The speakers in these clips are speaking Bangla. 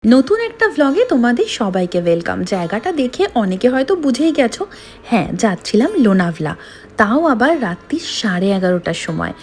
নতুন একটা ভ্লগে তোমাদের সবাইকে ওয়েলকাম। জায়গাটা দেখে অনেকে হয়তো বুঝেই গেছো, হ্যাঁ যাচ্ছিলাম লোনাভলা, তাও আবার রাত্রি 11:30টার সময়।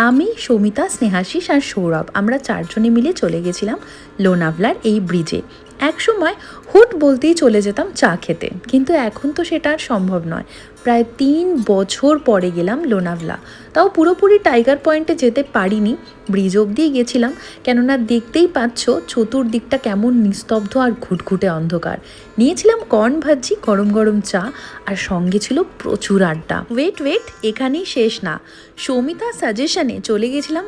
আমি, সৌমিতা, স্নেহাশিস আর সৌরভ আমরা চারজনে মিলে চলে গেছিলাম লোনাভলার এই ব্রিজে। এক সময় হুট বলতেই চলে যেতাম চা খেতে, কিন্তু এখন তো সেটা আর সম্ভব নয়। প্রায় 3 বছর পরে গেলাম লোনাভলা, তাও পুরোপুরি টাইগার পয়েন্টে যেতে পারিনি, ব্রিজ অবধিই গেছিলাম। কেননা দেখতেই পাচ্ছ চতুর্দিকটা কেমন নিস্তব্ধ আর ঘুটঘুটে অন্ধকার। নিয়েছিলাম কর্ন ভাজি, গরম গরম চা, আর সঙ্গে ছিল প্রচুর আড্ডা। ওয়েট এখানেই শেষ না, সৌমিতার সাজেশনে চলে গেছিলাম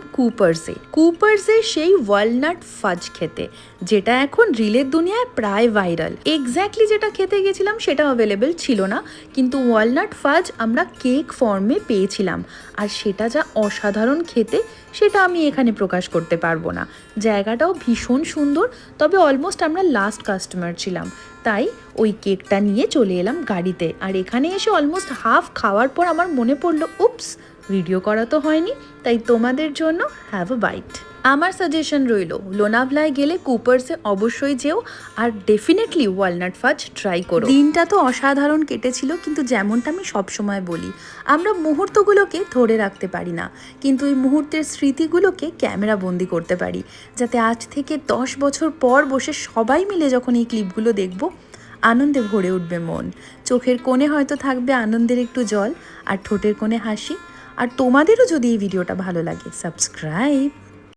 কুপার্সে সেই ওয়ালনাট ফাজ খেতে, যেটা এখন রিলের দুনিয়ায় প্রায় ভাইরাল। এক্স্যাক্টলি যেটা খেতে গেছিলাম সেটা অ্যাভেলেবেল ছিল না, কিন্তু ওয়ালনাট ফাজ আমরা কেক ফর্মে পেয়েছিলাম, আর সেটা যা অসাধারণ খেতে সেটা আমি এখানে প্রকাশ করতে পারবো না। জায়গাটাও ভীষণ সুন্দর, তবে অলমোস্ট আমরা লাস্ট কাস্টমার ছিলাম, তাই ওই কেকটা নিয়ে চলে এলাম গাড়িতে। আর এখানে এসে অলমোস্ট হাফ খাওয়ার পর আমার মনে পড়লো, উপস, ভিডিও করা তো হয়নি, তাই তোমাদের জন্য হ্যাভ আ বাইট। আমার সাজেশন রইল, লোনাভলায় গেলে কুপার্সে অবশ্যই যেও, আর ডেফিনেটলি ওয়ালনাট ফাজ ট্রাই করো। দিনটা তো অসাধারণ কেটেছিল, কিন্তু যেমনটা আমি সবসময় বলি, আমরা মুহূর্তগুলোকে ধরে রাখতে পারি না, কিন্তু এই মুহূর্তের স্মৃতিগুলোকে ক্যামেরা বন্দি করতে পারি, যাতে আজ থেকে 10 বছর পর বসে সবাই মিলে যখন এই ক্লিপগুলো দেখব, আনন্দে ভরে উঠবে মন। চোখের কোণে হয়তো থাকবে আনন্দের একটু জল, আর ঠোঁটের কোণে হাসি। আর তোমাদেরও যদি এই ভিডিওটা ভালো লাগে, সাবস্ক্রাইব।